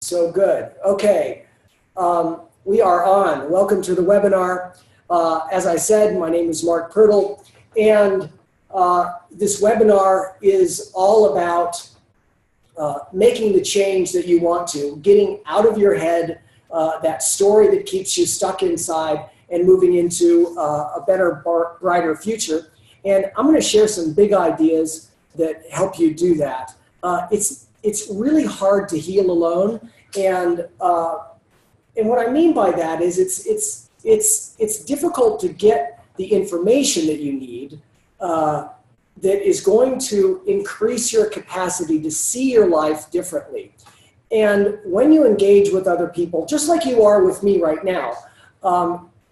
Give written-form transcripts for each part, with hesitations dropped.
So good. Okay, we are on. Welcome to the webinar. As I said, my name is Mark Pirtle, and this webinar is all about making the change that you want to, getting out of your head that story that keeps you stuck inside and moving into a better, brighter future. And I'm going to share some big ideas that help you do that. It's really hard to heal alone, and what I mean by that is it's difficult to get the information that you need that is going to increase your capacity to see your life differently. And when you engage with other people, just like you are with me right now,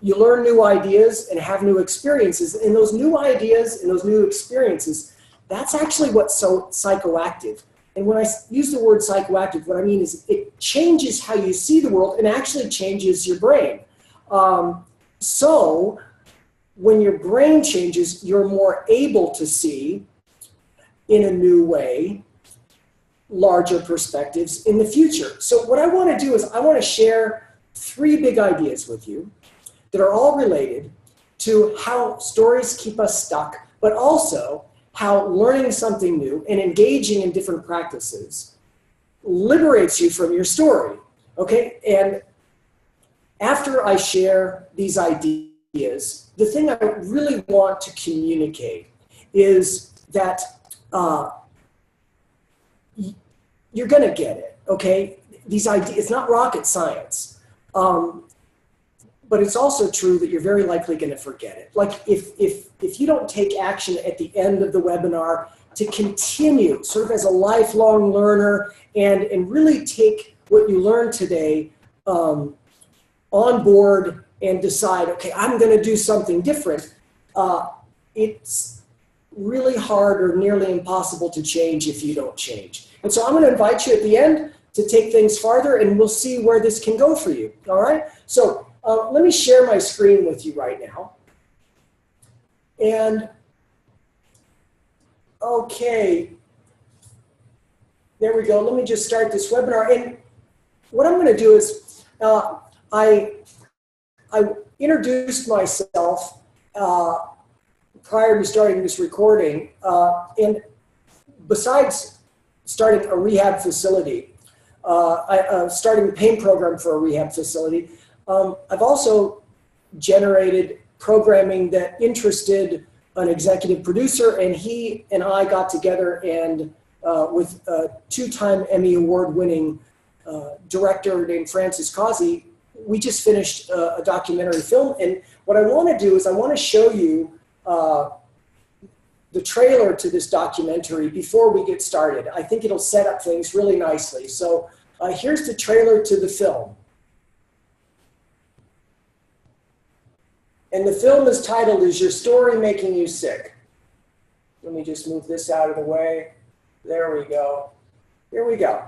you learn new ideas and have new experiences. And those new ideas and those new experiences, that's actually what's so psychoactive. And when I use the word psychoactive, what I mean is it changes how you see the world and actually changes your brain. So when your brain changes, you're more able to see in a new way larger perspectives in the future. So what I want to do is I want to share 3 big ideas with you that are all related to how stories keep us stuck, but also how learning something new and engaging in different practices liberates you from your story, okay? And after I share these ideas, the thing I really want to communicate is that you're gonna get it, okay? These ideas, it's not rocket science, but it's also true that you're very likely gonna forget it. Like if you don't take action at the end of the webinar to continue sort of as a lifelong learner and really take what you learned today on board and decide, okay, I'm gonna do something different, it's really hard or nearly impossible to change if you don't change. And so I'm gonna invite you at the end to take things farther, and we'll see where this can go for you, all right? So let me share my screen with you right now. And, okay, there we go. Let me just start this webinar. And what I'm gonna do is, I introduced myself prior to starting this recording, and besides starting a rehab facility, starting the pain program for a rehab facility, I've also generated programming that interested an executive producer, and he and I got together and with a 2-time Emmy Award-winning director named Francis Causey, we just finished a documentary film. And what I want to do is I want to show you the trailer to this documentary before we get started. I think it'll set up things really nicely. So here's the trailer to the film. And the film is titled, Is Your Story Making You Sick? Let me just move this out of the way. There we go. Here we go.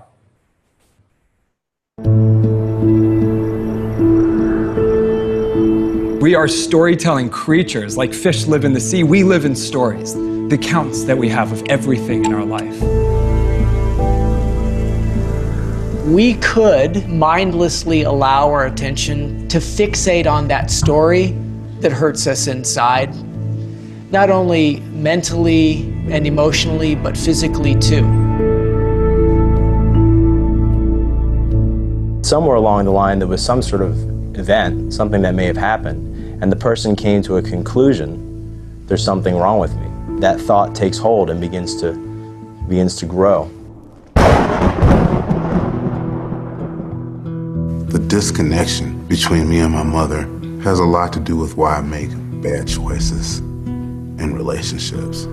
We are storytelling creatures. Like fish live in the sea, we live in stories. The counts that we have of everything in our life. We could mindlessly allow our attention to fixate on that story that hurts us inside, not only mentally and emotionally, but physically too. Somewhere along the line, there was some sort of event, something that may have happened, and the person came to a conclusion, there's something wrong with me. That thought takes hold and begins to grow. The disconnection between me and my mother has a lot to do with why I make bad choices in relationships.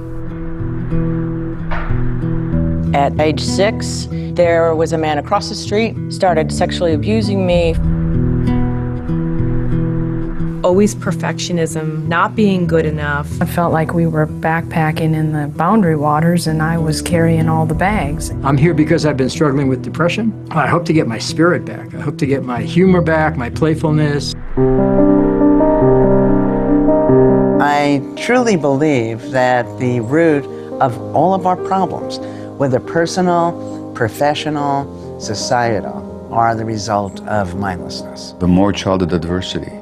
At age 6, there was a man across the street, started sexually abusing me. Always perfectionism, not being good enough. I felt like we were backpacking in the boundary waters and I was carrying all the bags. I'm here because I've been struggling with depression. I hope to get my spirit back. I hope to get my humor back, my playfulness. I truly believe that the root of all of our problems, whether personal, professional, societal, are the result of mindlessness. The more childhood adversity,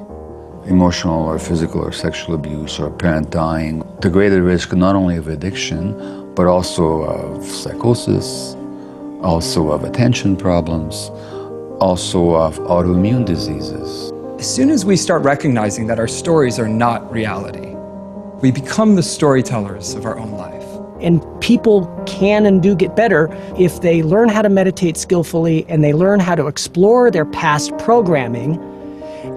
emotional or physical or sexual abuse or a parent dying, the greater risk not only of addiction, but also of psychosis, also of attention problems, also of autoimmune diseases. As soon as we start recognizing that our stories are not reality, we become the storytellers of our own life. And people can and do get better if they learn how to meditate skillfully and they learn how to explore their past programming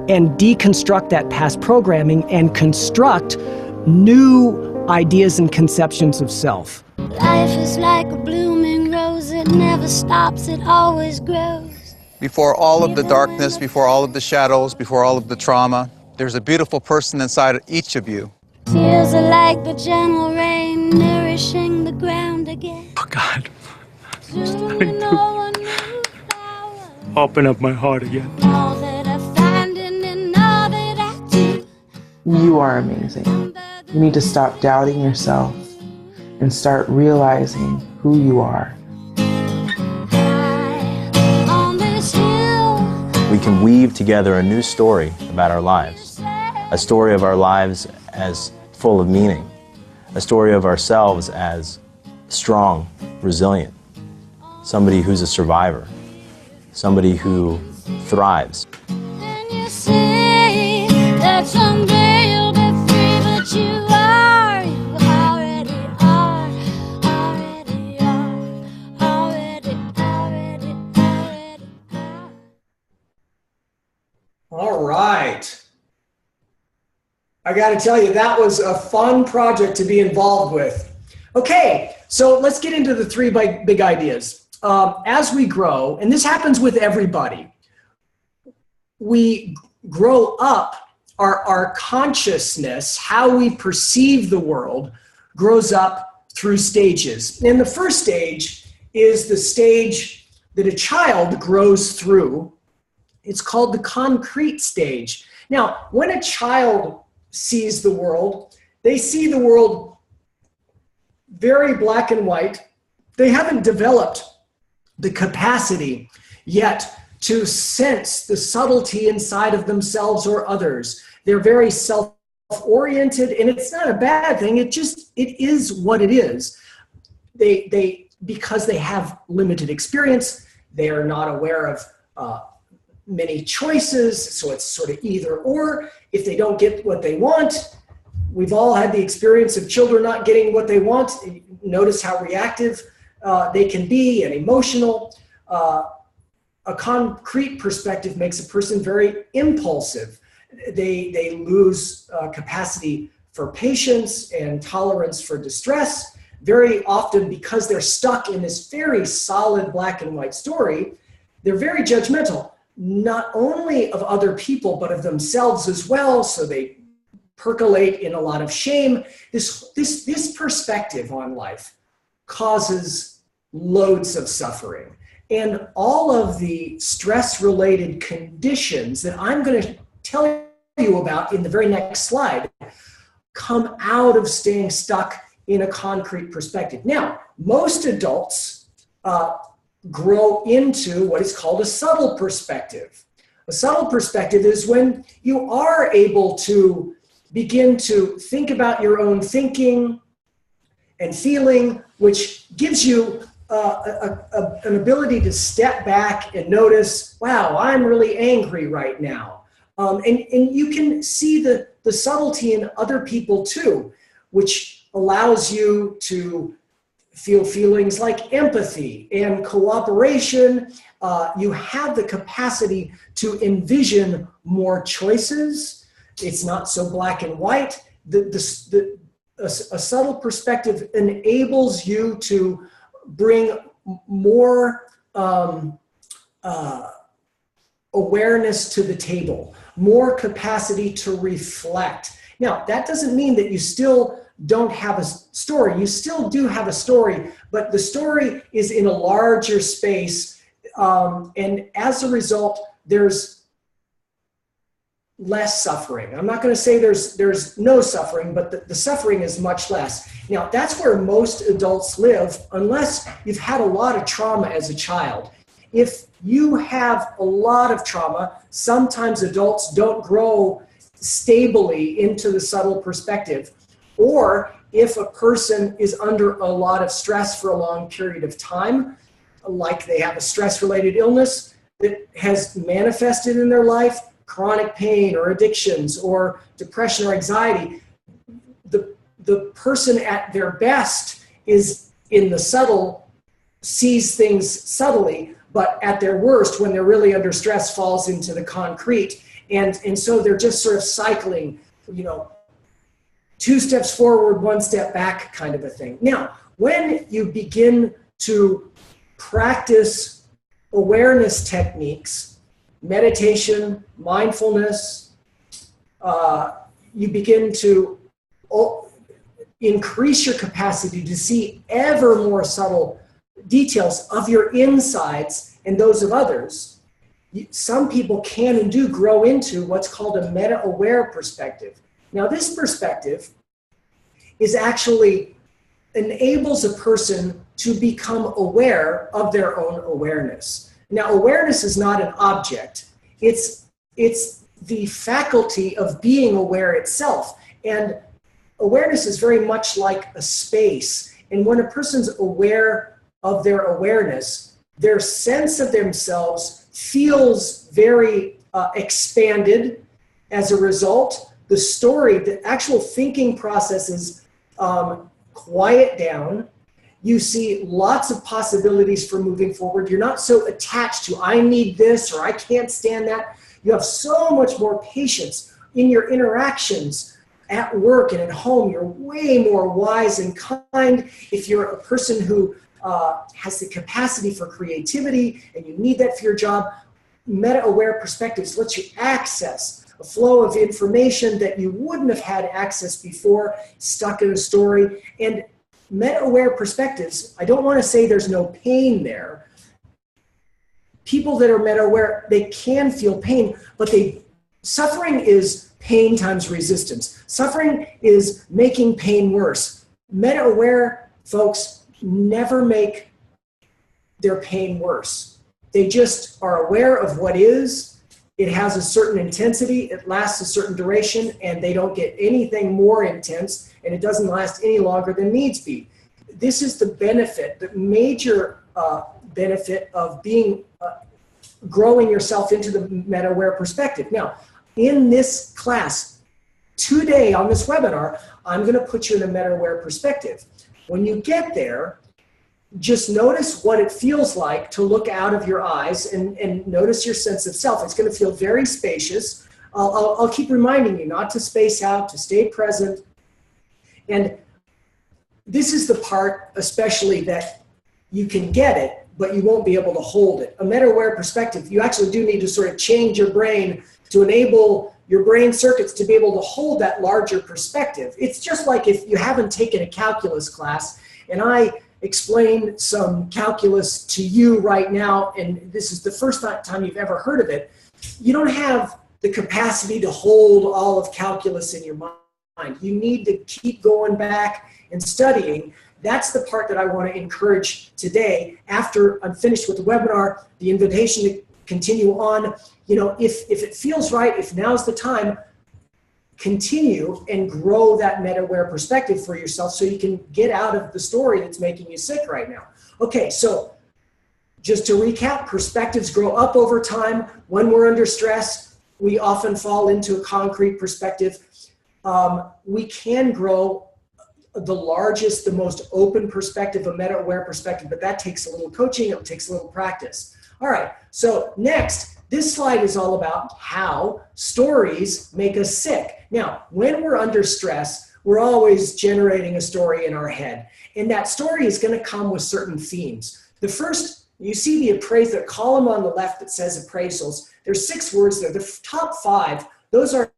and deconstruct that past programming and construct new ideas and conceptions of self. Life is like a blooming rose, it never stops, it always grows. Before all of the darkness, before all of the shadows, before all of the trauma, there's a beautiful person inside of each of you. Tears are like the gentle rain, nourishing the ground again. Oh God, I'm starting to open up my heart again. All that I find and all that I do. You are amazing. You need to stop doubting yourself and start realizing who you are. We can weave together a new story about our lives, a story of our lives as full of meaning, a story of ourselves as strong, resilient, somebody who's a survivor, somebody who thrives. And you say that someday you'll be free, but you already are, already are, already are. All right. I got to tell you, that was a fun project to be involved with. Okay, so let's get into the three big ideas. As we grow, and this happens with everybody, we grow up, our consciousness, how we perceive the world, grows up through stages. And the first stage is the stage that a child grows through. It's called the concrete stage. Now, when a child sees the world, they see the world very black and white. They haven't developed the capacity yet to sense the subtlety inside of themselves or others. They're very self-oriented, and it's not a bad thing. It is what it is. They because they have limited experience, they are not aware of many choices, so it's sort of either or. If they don't get what they want, we've all had the experience of children not getting what they want. Notice how reactive they can be and emotional. A concrete perspective makes a person very impulsive. They lose capacity for patience and tolerance for distress. Very often, because they're stuck in this very solid black and white story, they're very judgmental, not only of other people, but of themselves as well. So they percolate in a lot of shame. This perspective on life causes loads of suffering. And all of the stress-related conditions that I'm going to tell you about in the very next slide come out of staying stuck in a concrete perspective. Now, most adults grow into what is called a subtle perspective. A subtle perspective is when you are able to begin to think about your own thinking and feeling, which gives you an ability to step back and notice, wow, I'm really angry right now. And you can see the subtlety in other people too, which allows you to feel feelings like empathy and cooperation. You have the capacity to envision more choices. It's not so black and white. A subtle perspective enables you to bring more awareness to the table, more capacity to reflect. Now, that doesn't mean that you still don't have a story. You still do have a story, but the story is in a larger space. And as a result, there's less suffering. I'm not going to say there's no suffering, but the suffering is much less. Now, that's where most adults live, unless you've had a lot of trauma as a child. if you have a lot of trauma, sometimes adults don't grow stably into the subtle perspective. Or if a person is under a lot of stress for a long period of time, like they have a stress-related illness that has manifested in their life, chronic pain or addictions or depression or anxiety, the person at their best is in the subtle, sees things subtly, but at their worst, when they're really under stress, falls into the concrete. And so they're just sort of cycling, 2 steps forward, 1 step back kind of a thing. Now, when you begin to practice awareness techniques, meditation, mindfulness, you begin to increase your capacity to see ever more subtle details of your insides and those of others. Some people can and do grow into what's called a meta-aware perspective. Now, this perspective is actually enables a person to become aware of their own awareness. Now, awareness is not an object. It's the faculty of being aware itself. And awareness is very much like a space. And when a person's aware of their awareness, their sense of themselves feels very expanded as a result. The story, the actual thinking processes quiet down. You see lots of possibilities for moving forward. You're not so attached to, I need this or I can't stand that. You have so much more patience in your interactions at work and at home. You're way more wise and kind. If you're a person who has the capacity for creativity and you need that for your job, meta-aware perspectives lets you access a flow of information that you wouldn't have had access before, stuck in a story. And meta-aware perspectives, I don't want to say there's no pain there. People that are meta-aware, they can feel pain, but suffering is pain times resistance. Suffering is making pain worse. Meta-aware folks never make their pain worse. They just are aware of what is. It has a certain intensity, it lasts a certain duration, and they don't get anything more intense, and it doesn't last any longer than needs be. This is the benefit, the major benefit of being growing yourself into the meta-aware perspective. Now, in this class, today on this webinar, I'm going to put you in a meta-aware perspective. When you get there, just notice what it feels like to look out of your eyes and notice your sense of self. It's going to feel very spacious. I'll keep reminding you not to space out, to stay present. And this is the part especially that you can get it, but you won't be able to hold it. A meta-aware perspective, you actually do need to sort of change your brain to enable your brain circuits to be able to hold that larger perspective. It's just like if you haven't taken a calculus class and I explain some calculus to you right now, and this is the first time you've ever heard of it, you don't have the capacity to hold all of calculus in your mind. You need to keep going back and studying. That's the part that I want to encourage today. After I'm finished with the webinar, the invitation to continue on, if it feels right, if now's the time, continue and grow that meta-aware perspective for yourself so you can get out of the story that's making you sick right now. Okay, so just to recap, perspectives grow up over time. When we're under stress, we often fall into a concrete perspective. We can grow the largest, the most open perspective, a meta-aware perspective, but that takes a little coaching, it takes a little practice. All right, so next, this slide is all about how stories make us sick. Now, when we're under stress, we're always generating a story in our head, and that story is going to come with certain themes. The first, you see the column on the left that says appraisals. There's 6 words there. The top 5, those are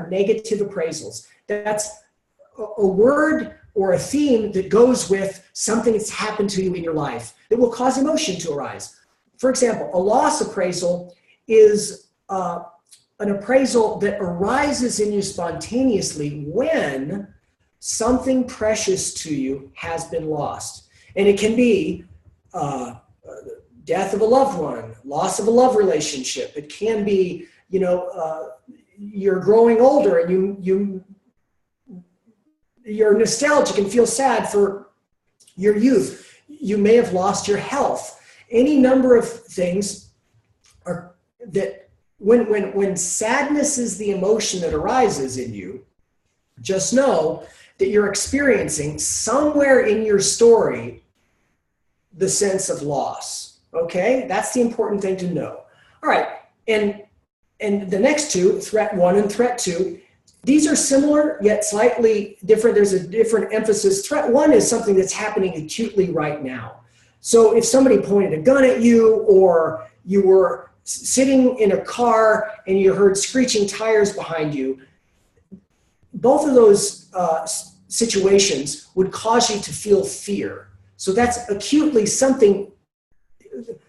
negative appraisals. That's a word or a theme that goes with something that's happened to you in your life that will cause emotion to arise. For example, a loss appraisal is an appraisal that arises in you spontaneously when something precious to you has been lost. And it can be death of a loved one, loss of a love relationship. It can be, you're growing older and you're nostalgic and feel sad for your youth. You may have lost your health. Any number of things are that when sadness is the emotion that arises in you, just know that you're experiencing somewhere in your story the sense of loss. Okay? That's the important thing to know. All right. And the next two, threat 1 and threat 2, these are similar yet slightly different. There's a different emphasis. Threat 1 is something that's happening acutely right now. So if somebody pointed a gun at you, or you were sitting in a car and you heard screeching tires behind you, both of those situations would cause you to feel fear. So that's acutely something,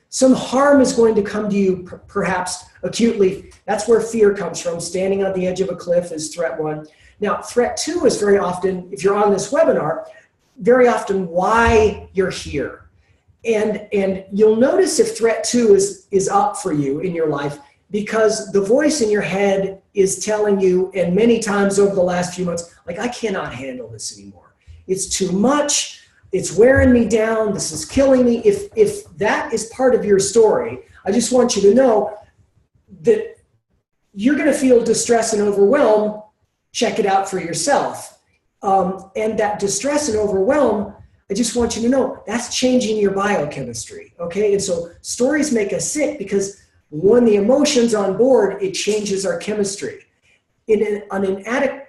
some harm is going to come to you, perhaps acutely. That's where fear comes from. Standing on the edge of a cliff is threat 1. Now, threat 2 is very often, if you're on this webinar, very often why you're here. And you'll notice if threat 2 is up for you in your life, because the voice in your head is telling you, and many times over the last few months, like, I cannot handle this anymore. It's too much. It's wearing me down. This is killing me. If that is part of your story, I just want you to know that you're going to feel distress and overwhelm. Check it out for yourself. And that distress and overwhelm, I just want you to know that's changing your biochemistry. Okay. And so stories make us sick because when the emotion's on board, it changes our chemistry. An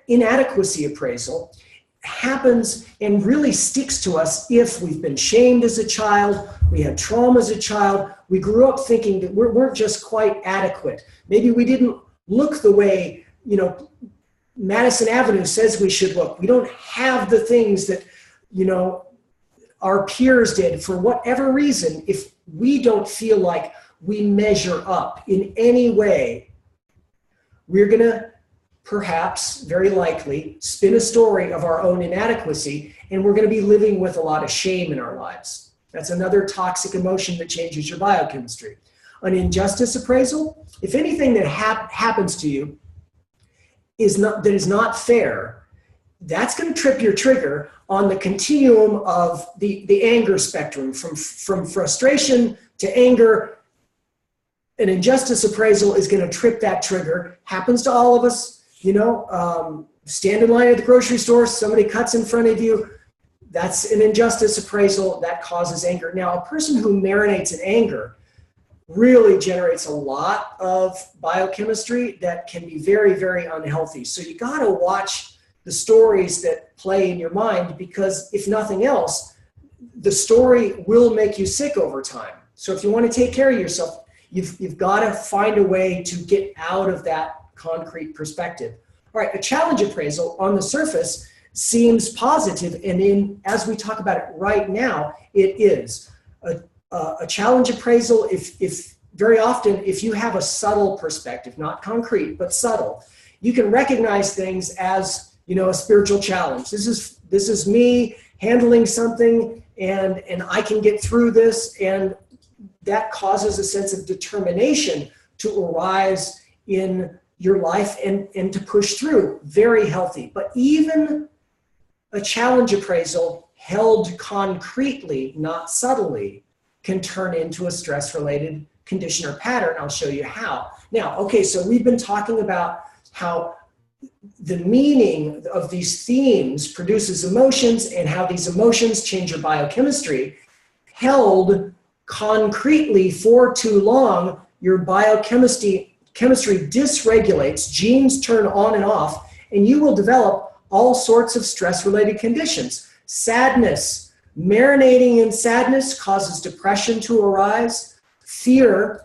inadequacy appraisal happens and really sticks to us if we've been shamed as a child, we had trauma as a child, we grew up thinking that we weren't just quite adequate. Maybe we didn't look the way, Madison Avenue says we should look. We don't have the things that, our peers did. For whatever reason, if we don't feel like we measure up in any way, we're going to perhaps, very likely, spin a story of our own inadequacy, and we're going to be living with a lot of shame in our lives. That's another toxic emotion that changes your biochemistry. An injustice appraisal, if anything that happens to you is not fair, that's going to trip your trigger on the continuum of the anger spectrum, from frustration to anger. An injustice appraisal is going to trip that trigger. Happens to all of us. Stand in line at the grocery store, somebody cuts in front of you. That's an injustice appraisal that causes anger. Now, a person who marinates in anger really generates a lot of biochemistry that can be very, very unhealthy. So you got to watch the stories that play in your mind, because if nothing else, the story will make you sick over time. So if you want to take care of yourself, you've got to find a way to get out of that concrete perspective. All right, a challenge appraisal on the surface seems positive, and as we talk about it right now, it is. A challenge appraisal, if very often, if you have a subtle perspective, not concrete, but subtle, you can recognize things as, a spiritual challenge. This is me handling something, and I can get through this, and that causes a sense of determination to arise in your life and to push through. Very healthy. But even a challenge appraisal held concretely, not subtly, can turn into a stress-related condition or pattern. I'll show you how. Now, okay, so we've been talking about how the meaning of these themes produces emotions, and how these emotions change your biochemistry. Held concretely for too long, your biochemistry dysregulates, genes turn on and off, and you will develop all sorts of stress-related conditions. Sadness, marinating in sadness causes depression to arise. Fear,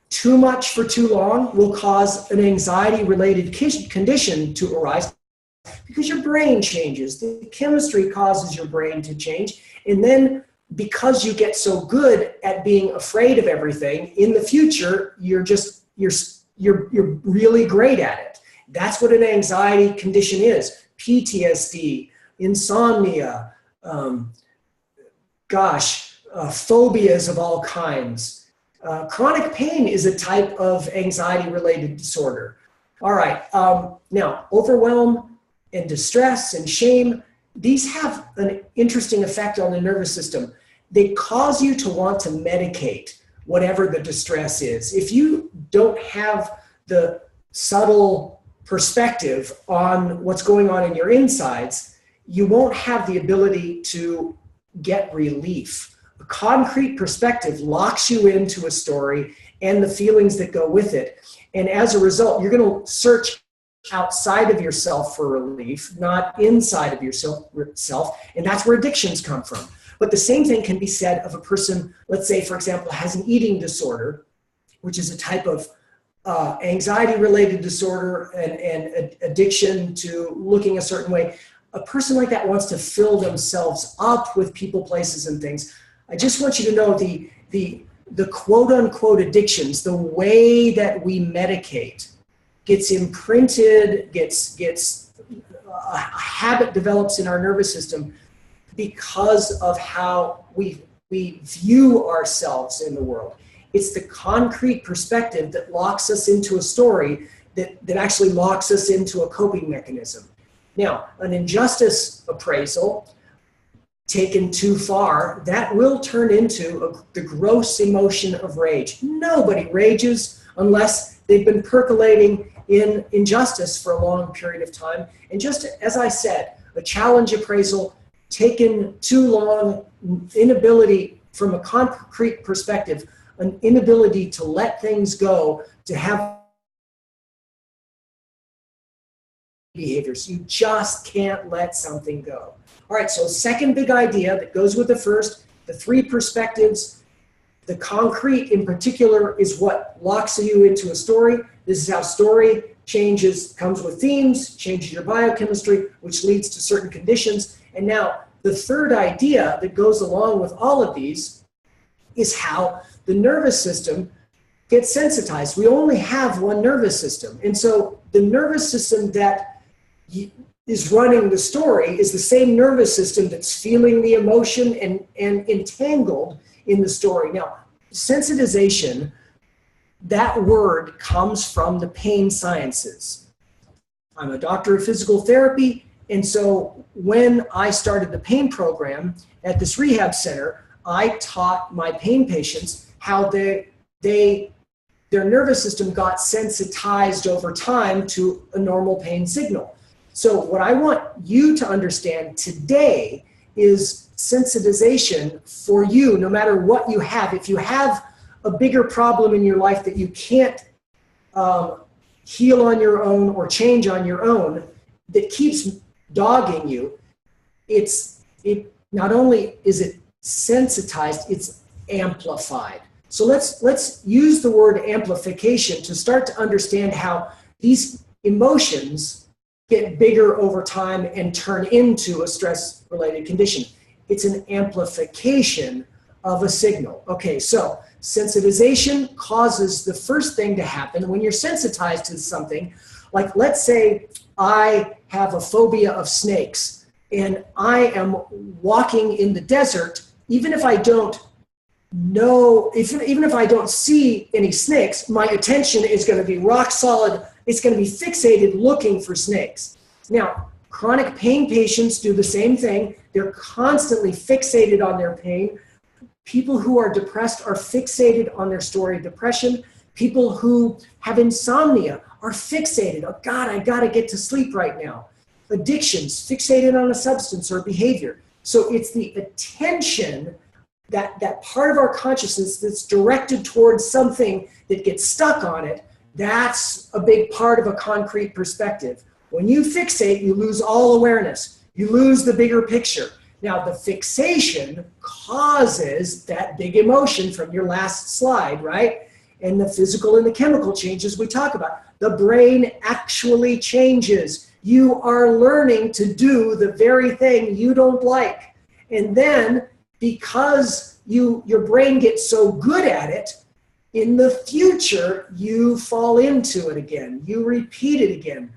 too much for too long will cause an anxiety-related condition to arise, because your brain changes. The chemistry causes your brain to change, and then because you get so good at being afraid of everything, in the future, you're really great at it. That's what an anxiety condition is. PTSD, insomnia, phobias of all kinds. Chronic pain is a type of anxiety-related disorder. All right, now overwhelm and distress and shame, these have an interesting effect on the nervous system. They cause you to want to medicate whatever the distress is. If you don't have the subtle perspective on what's going on in your insides, you won't have the ability to get relief. A concrete perspective locks you into a story and the feelings that go with it. And as a result, you're going to search outside of yourself for relief, not inside of yourself. And that's where addictions come from. But the same thing can be said of a person, let's say, for example, has an eating disorder, which is a type of anxiety-related disorder and addiction to looking a certain way. A person like that wants to fill themselves up with people, places, and things. I just want you to know the quote-unquote addictions, the way that we medicate, gets imprinted, a habit develops in our nervous system because of how we view ourselves in the world. It's the concrete perspective that locks us into a story that actually locks us into a coping mechanism. Now, an injustice appraisal taken too far, that will turn into the gross emotion of rage. Nobody rages unless they've been percolating in injustice for a long period of time. And just as I said, a challenge appraisal taken too long, inability from a concrete perspective, an inability to let things go, to have behaviors. You just can't let something go. All right, so second big idea that goes with the first, the three perspectives. The concrete in particular is what locks you into a story. This is how story comes with themes, changes your biochemistry, which leads to certain conditions. And now the third idea that goes along with all of these is how the nervous system gets sensitized. We only have one nervous system. And so the nervous system that is running the story is the same nervous system that's feeling the emotion and entangled in the story. Now, sensitization, that word comes from the pain sciences. I'm a doctor of physical therapy, and so when I started the pain program at this rehab center, I taught my pain patients how their nervous system got sensitized over time to a normal pain signal. So what I want you to understand today is sensitization for you, no matter what you have. If you have a bigger problem in your life that you can't heal on your own or change on your own, that keeps dogging you, it not only is it sensitized, it's amplified. So let's use the word amplification to start to understand how these emotions get bigger over time and turn into a stress-related condition. It's an amplification of a signal. Okay, so sensitization causes the first thing to happen when you're sensitized to something. Like, let's say I have a phobia of snakes and I am walking in the desert. Even if I don't know, even if I don't see any snakes, my attention is going to be rock solid. It's going to be fixated looking for snakes. Now, chronic pain patients do the same thing. They're constantly fixated on their pain. People who are depressed are fixated on their story of depression. People who have insomnia are fixated. Oh God, I got to get to sleep right now. Addictions, fixated on a substance or behavior. So it's the attention, that part of our consciousness that's directed towards something that gets stuck on it. That's a big part of a concrete perspective. When you fixate, you lose all awareness. You lose the bigger picture. Now, the fixation causes that big emotion from your last slide, right? And the physical and the chemical changes we talk about. The brain actually changes. You are learning to do the very thing you don't like. And then, because your brain gets so good at it, in the future, you fall into it again. You repeat it again.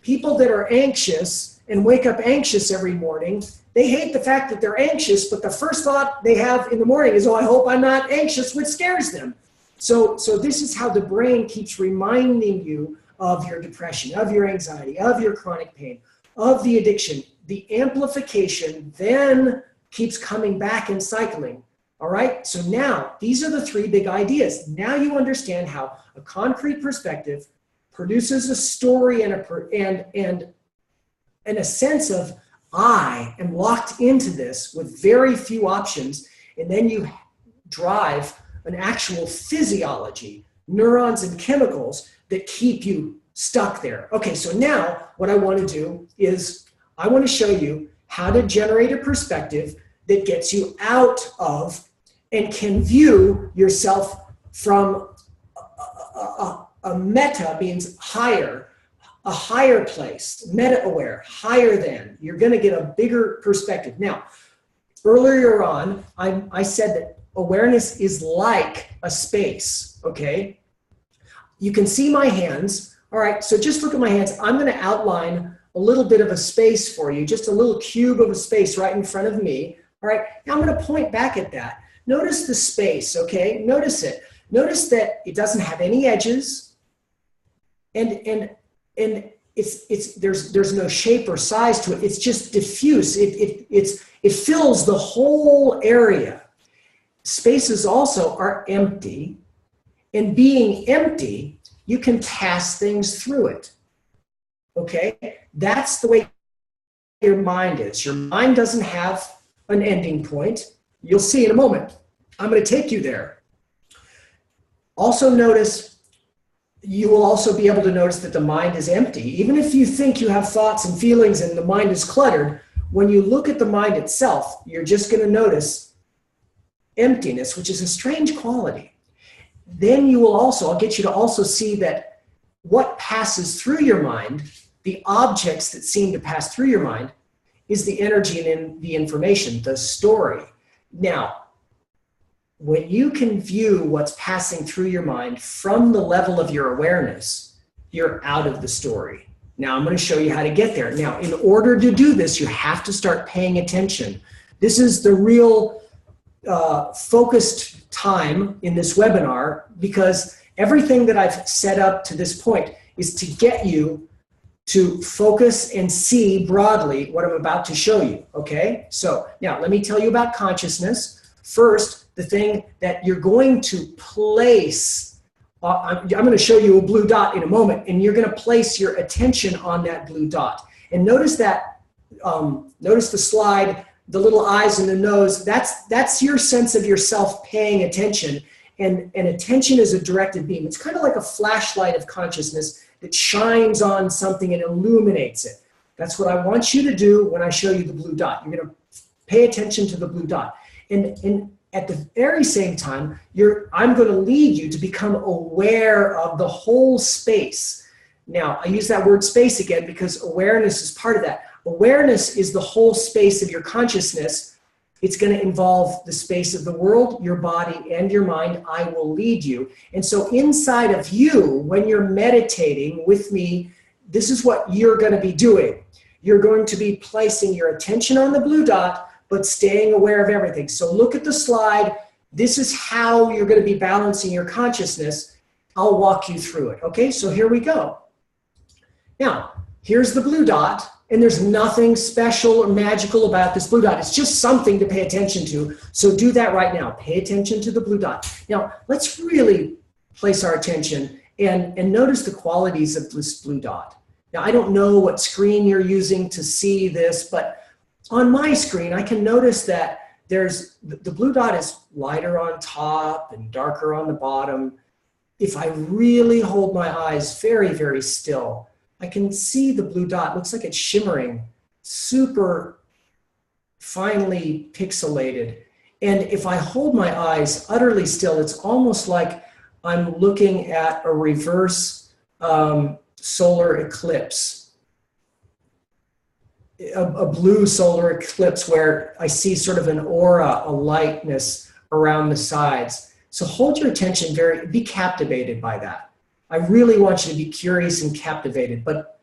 People that are anxious and wake up anxious every morning, they hate the fact that they're anxious, but the first thought they have in the morning is, oh, I hope I'm not anxious, which scares them. So this is how the brain keeps reminding you of your depression, of your anxiety, of your chronic pain, of the addiction. The amplification then keeps coming back and cycling. All right, so now these are the three big ideas. Now you understand how a concrete perspective produces a story and a sense of, I am locked into this with very few options, and then you drive an actual physiology, neurons and chemicals that keep you stuck there. Okay, so now what I want to do is I want to show you how to generate a perspective that gets you out of and can view yourself from a meta means higher, a higher place, meta-aware, higher than. You're going to get a bigger perspective. Now, earlier on, I said that awareness is like a space, okay? You can see my hands. All right, so just look at my hands. I'm going to outline a little bit of a space for you, just a little cube of a space right in front of me. All right, now I'm going to point back at that. Notice the space, okay? Notice it. Notice that it doesn't have any edges, and there's no shape or size to it. It's just diffuse. It fills the whole area. Spaces also are empty, and being empty, you can pass things through it. Okay? That's the way your mind is. Your mind doesn't have an ending point. You'll see in a moment. I'm going to take you there. Also notice, you will also be able to notice that the mind is empty. Even if you think you have thoughts and feelings and the mind is cluttered, when you look at the mind itself, you're just going to notice emptiness, which is a strange quality. Then you will also, I'll get you to also see that what passes through your mind, the objects that seem to pass through your mind, is the energy and the information, the story. Now, when you can view what's passing through your mind from the level of your awareness, you're out of the story. Now, I'm going to show you how to get there. Now, in order to do this, you have to start paying attention. This is the real focused time in this webinar, because everything that I've set up to this point is to get you to focus and see broadly what I'm about to show you, okay? So now let me tell you about consciousness. First, the thing that you're going to place, I'm going to show you a blue dot in a moment, and you're going to place your attention on that blue dot. And notice that, notice the slide, the little eyes and the nose, that's your sense of yourself paying attention. And attention is a directed beam. It's kind of like a flashlight of consciousness that shines on something and illuminates it. That's what I want you to do when I show you the blue dot. You're going to pay attention to the blue dot. And at the very same time, I'm going to lead you to become aware of the whole space. Now, I use that word space again because awareness is part of that. Awareness is the whole space of your consciousness. It's going to involve the space of the world, your body, and your mind. I will lead you. And so inside of you, when you're meditating with me, this is what you're going to be doing. You're going to be placing your attention on the blue dot, but staying aware of everything. So look at the slide. This is how you're going to be balancing your consciousness. I'll walk you through it. Okay, so here we go. Now, here's the blue dot, and there's nothing special or magical about this blue dot. It's just something to pay attention to. So do that right now. Pay attention to the blue dot. Now, let's really place our attention and notice the qualities of this blue dot. Now, I don't know what screen you're using to see this, but on my screen, I can notice that the blue dot is lighter on top and darker on the bottom. If I really hold my eyes very, very still, I can see the blue dot. Looks like it's shimmering, super finely pixelated. And if I hold my eyes utterly still, it's almost like I'm looking at a reverse solar eclipse. A blue solar eclipse where I see sort of an aura, a lightness around the sides. So hold your attention, be captivated by that. I really want you to be curious and captivated, but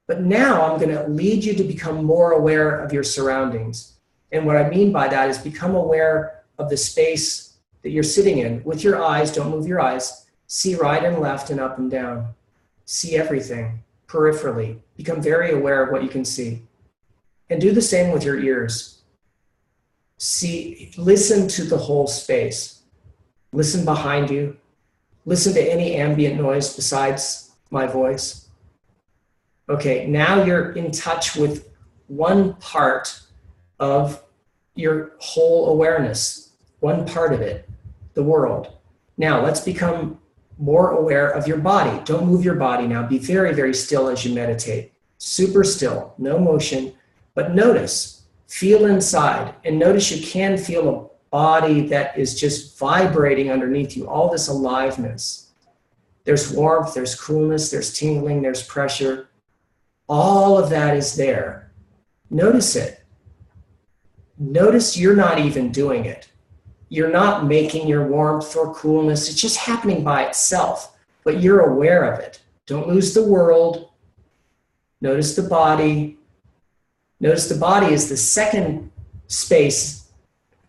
But now I'm going to lead you to become more aware of your surroundings. And what I mean by that is become aware of the space that you're sitting in. With your eyes, don't move your eyes. See right and left and up and down. See everything peripherally. Become very aware of what you can see. And do the same with your ears. Listen to the whole space. Listen behind you. Listen to any ambient noise besides my voice. Okay, now you're in touch with one part of your whole awareness, one part of it, the world. Now let's become more aware of your body. Don't move your body now. Be very, very still as you meditate. Super still, no motion, but notice, feel inside, and notice you can feel a body that is just vibrating underneath you, all this aliveness. There's warmth, there's coolness, there's tingling, there's pressure. All of that is there. Notice it. Notice you're not even doing it. You're not making your warmth or coolness. It's just happening by itself, but you're aware of it. Don't lose the world. Notice the body. Notice the body is the second space,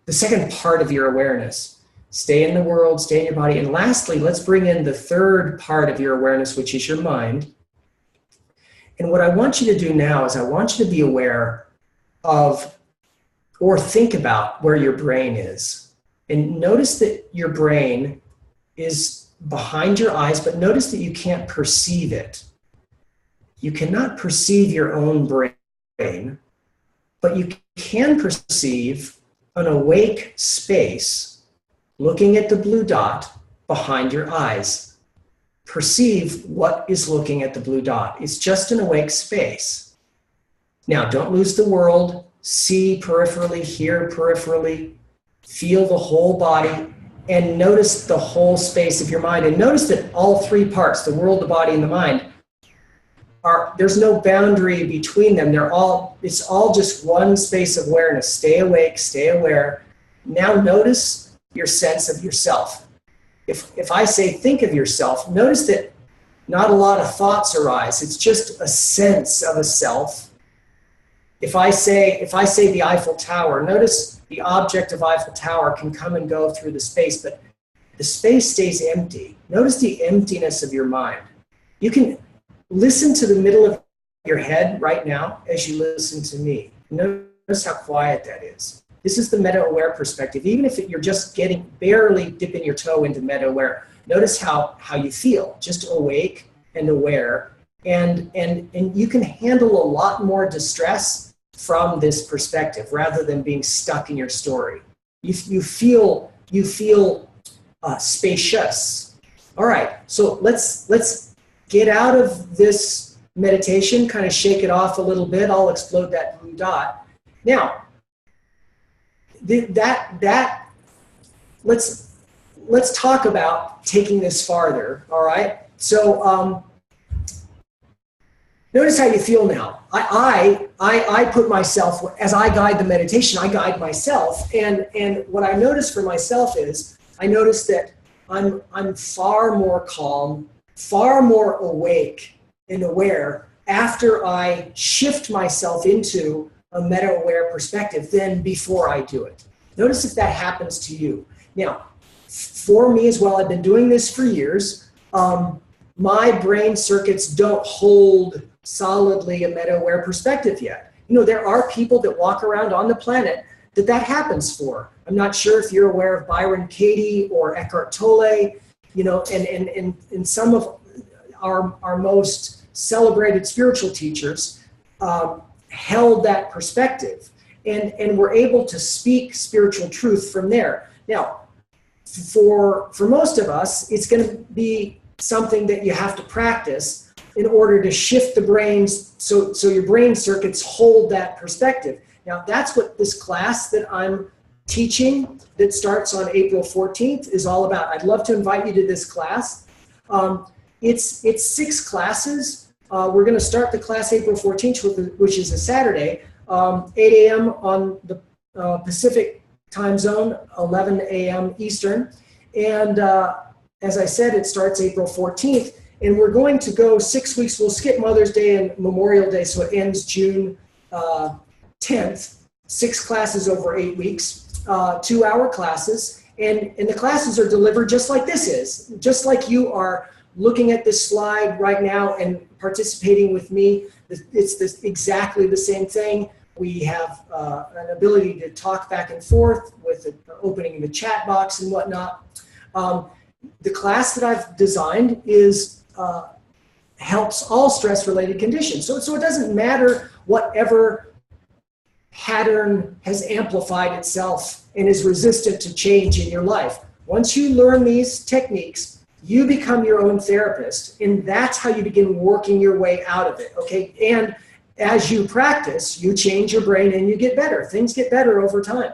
the second part of your awareness. Stay in the world, stay in your body. And lastly, let's bring in the third part of your awareness, which is your mind. And what I want you to do now is I want you to be aware of or think about where your brain is. And notice that your brain is behind your eyes, but notice that you can't perceive it. You cannot perceive your own brain, but you can perceive an awake space looking at the blue dot behind your eyes. Perceive what is looking at the blue dot. It's just an awake space. Now, don't lose the world. See peripherally, hear peripherally, feel the whole body, and notice the whole space of your mind. And notice that all three parts, the world, the body, and the mind, there's no boundary between them. It's all just one space of awareness. Stay awake, stay aware. Now notice your sense of yourself. If I say think of yourself, notice that not a lot of thoughts arise. It's just a sense of a self. If I say the Eiffel Tower, notice the object of Eiffel Tower can come and go through the space, but the space stays empty. Notice the emptiness of your mind. You can listen to the middle of your head right now as you listen to me. Notice how quiet that is. This is the meta-aware perspective. Even if you're just barely dipping your toe into meta-aware, notice how you feel, just awake and aware. And you can handle a lot more distress from this perspective rather than being stuck in your story. You feel spacious. All right, so let's get out of this meditation, kind of shake it off a little bit. I'll explode that blue dot. Now, let's talk about taking this farther. All right, so notice how you feel now. I put myself, as I guide the meditation, I guide myself, and what I notice for myself is I notice that I'm far more calm, far more awake and aware after I shift myself into a meta-aware perspective than before I do it. Notice if that happens to you. Now, for me as well, I've been doing this for years. My brain circuits don't hold solidly a meta-aware perspective yet. You know, there are people that walk around on the planet that happens for. I'm not sure if you're aware of Byron Katie or Eckhart Tolle, you know, and some of our most celebrated spiritual teachers held that perspective and were able to speak spiritual truth from there. Now, for most of us, it's going to be something that you have to practice in order to shift the brains so your brain circuits hold that perspective. Now, that's what this class that I'm teaching that starts on April 14th is all about. I'd love to invite you to this class. It's 6 classes. We're going to start the class April 14th, which is a Saturday, 8 a.m. on the Pacific time zone, 11 a.m. Eastern. And as I said, it starts April 14th. And we're going to go 6 weeks. We'll skip Mother's Day and Memorial Day, so it ends June 10th. 6 classes over 8 weeks, 2-hour classes. And the classes are delivered just like this is, just like you are looking at this slide right now and participating with me. It's exactly the same thing. We have an ability to talk back and forth with opening the chat box and whatnot. The class that I've designed helps all stress-related conditions. So it doesn't matter whatever pattern has amplified itself and is resistant to change in your life. Once you learn these techniques, you become your own therapist, and that's how you begin working your way out of it, okay? And as you practice, you change your brain and you get better. Things get better over time.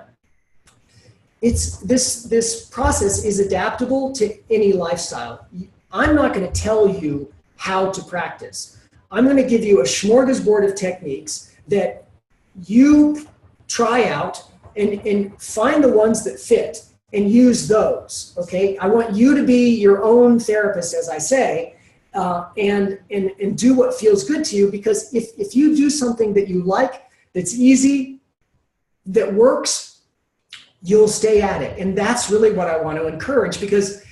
This process is adaptable to any lifestyle. I'm not going to tell you how to practice. I'm going to give you a smorgasbord of techniques that you try out and find the ones that fit and use those, okay? I want you to be your own therapist, as I say, and do what feels good to you, because if you do something that you like, that's easy, that works, you'll stay at it. And that's really what I want to encourage, because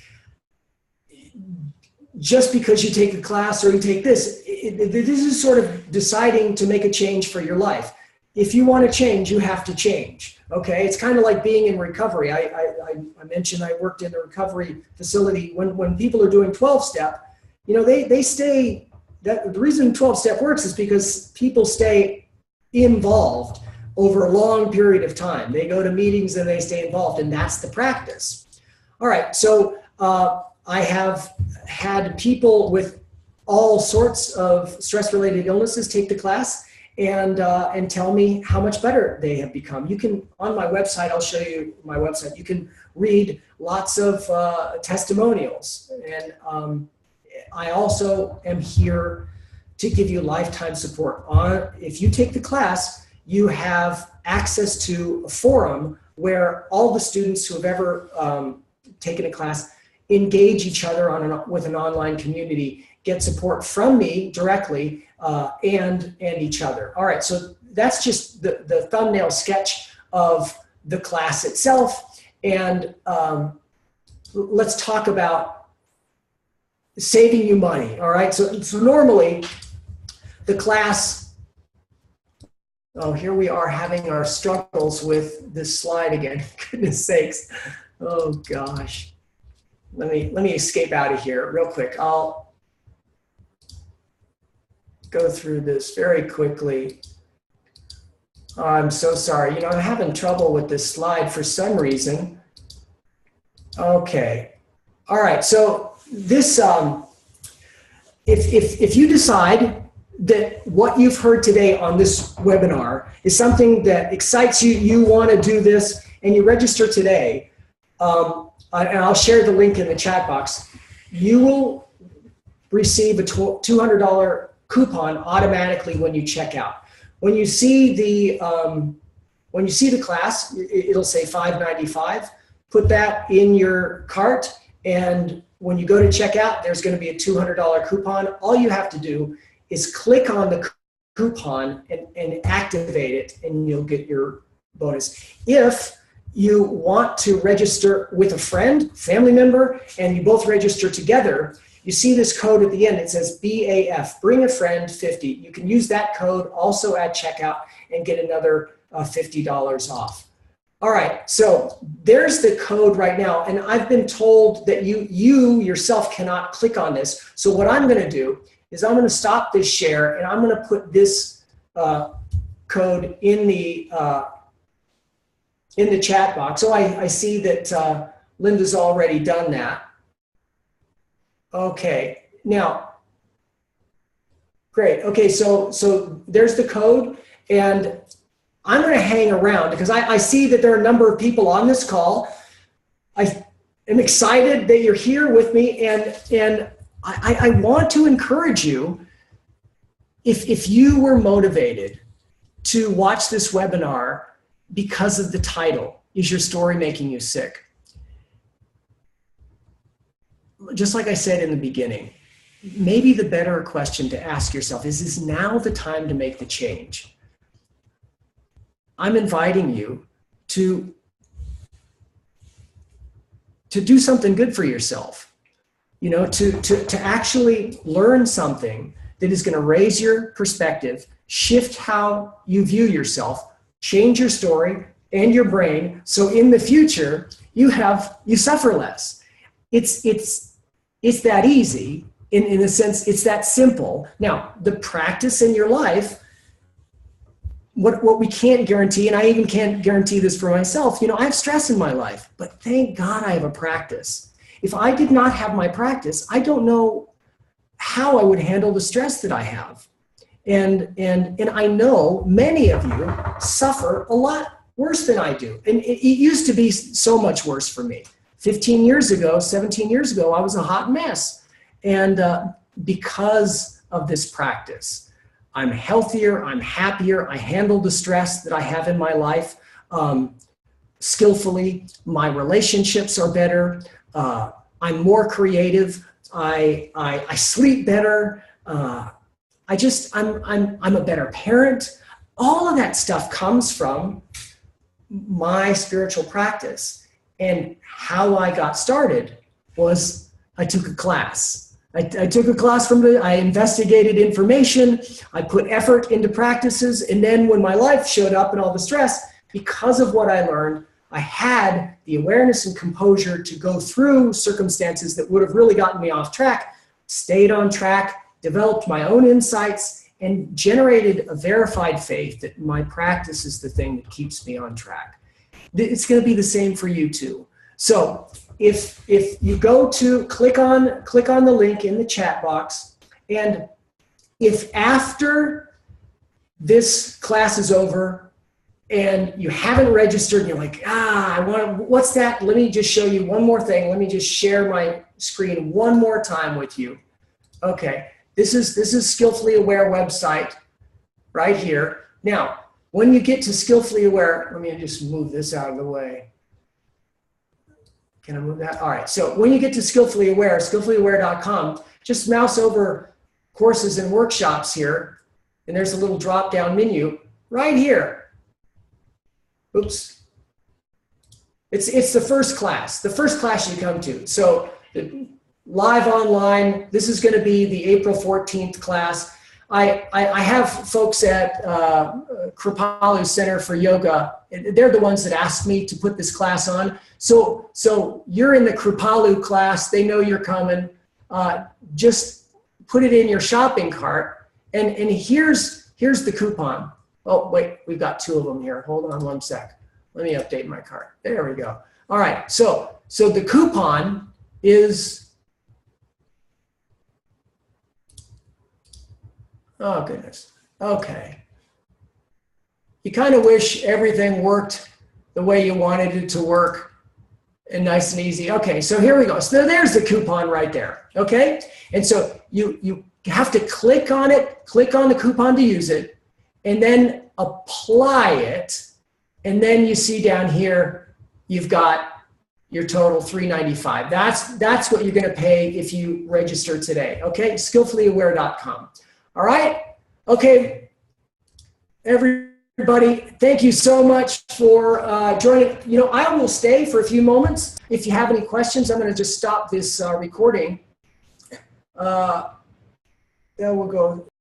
just because you take a class or you take this, this is sort of deciding to make a change for your life. If you want to change, you have to change. Okay, it's kind of like being in recovery. I mentioned I worked in a recovery facility. When people are doing 12-step, you know, they stay. The reason 12-step works is because people stay involved over a long period of time. They go to meetings and they stay involved, and that's the practice. All right, so I have had people with all sorts of stress-related illnesses take the class and tell me how much better they have become. You can, on my website, I'll show you my website, you can read lots of testimonials. And I also am here to give you lifetime support. If you take the class, you have access to a forum where all the students who have ever taken a class engage each other with an online community, get support from me directly, and each other. All right, so that's just the thumbnail sketch of the class itself. And let's talk about saving you money. All right, so normally the class, oh, here we are having our struggles with this slide again. Goodness sakes. Oh gosh. Let me escape out of here real quick. I'll go through this very quickly. Oh, I'm so sorry. You know, I'm having trouble with this slide for some reason. Okay. All right. So this, if you decide that what you've heard today on this webinar is something that excites you, you want to do this, and you register today, and I'll share the link in the chat box, you will receive a $200 coupon automatically when you check out. When you see the class, it'll say $5.95. Put that in your cart, and when you go to check out, there's going to be a $200 coupon. All you have to do is click on the coupon and activate it, and you'll get your bonus. If you want to register with a friend, family member, and you both register together, you see this code at the end. It says BAF, bring a friend 50. You can use that code also at checkout and get another $50 off. All right, so there's the code right now, and I've been told that you yourself cannot click on this. So what I'm going to do is I'm going to stop this share, and I'm going to put this code in the chat box. So I see that Linda's already done that. Okay, now, great. Okay, so there's the code, and I'm going to hang around because I see that there are a number of people on this call. I am excited that you're here with me, and I want to encourage you, if you were motivated to watch this webinar because of the title, Is Your Story Making You Sick? Just like I said in the beginning, maybe the better question to ask yourself is now the time to make the change? I'm inviting you to do something good for yourself, you know, to actually learn something that is going to raise your perspective, shift how you view yourself, change your story and your brain, so in the future you suffer less. It's that easy in a sense. It's that simple. Now, the practice in your life, what we can't guarantee, and I even can't guarantee this for myself, you know, I have stress in my life, but thank God I have a practice. If I did not have my practice, I don't know how I would handle the stress that I have. And I know many of you suffer a lot worse than I do. And it used to be so much worse for me. 15 years ago, 17 years ago, I was a hot mess. And because of this practice, I'm healthier, I'm happier, I handle the stress that I have in my life skillfully. My relationships are better. I'm more creative. I sleep better. I'm a better parent. All of that stuff comes from my spiritual practice. And how I got started was I took a class. I took a class I investigated information, I put effort into practices, and then when my life showed up and all the stress, because of what I learned, I had the awareness and composure to go through circumstances that would have really gotten me off track, stayed on track, developed my own insights, and generated a verified faith that my practice is the thing that keeps me on track. It's going to be the same for you too. So if you go to click on the link in the chat box, and if after this class is over and you haven't registered and you're like, what's that? Let me just show you one more thing. Let me just share my screen one more time with you. Okay, this is Skillfully Aware website right here. Now, when you get to Skillfully Aware, let me just move this out of the way. Can I move that? All right, so when you get to Skillfully Aware, skillfullyaware.com, just mouse over courses and workshops here, and there's a little drop-down menu right here. Oops. It's the first class you come to. So live online, this is going to be the April 14th class. I have folks at Kripalu Center for Yoga. They're the ones that asked me to put this class on. So you're in the Kripalu class. They know you're coming. Just put it in your shopping cart. And here's the coupon. Oh, wait, we've got two of them here. Hold on one sec. Let me update my cart. There we go. All right, so the coupon is, oh goodness, okay. You kind of wish everything worked the way you wanted it to work and nice and easy. Okay, so here we go. So there's the coupon right there, okay? And so you have to click on it, click on the coupon to use it, and then apply it. And then you see down here, you've got your total $395. That's what you're gonna pay if you register today, okay? Skillfullyaware.com. All right? Okay, everybody, thank you so much for joining. You know, I will stay for a few moments. If you have any questions, I'm gonna just stop this recording. Then we'll go.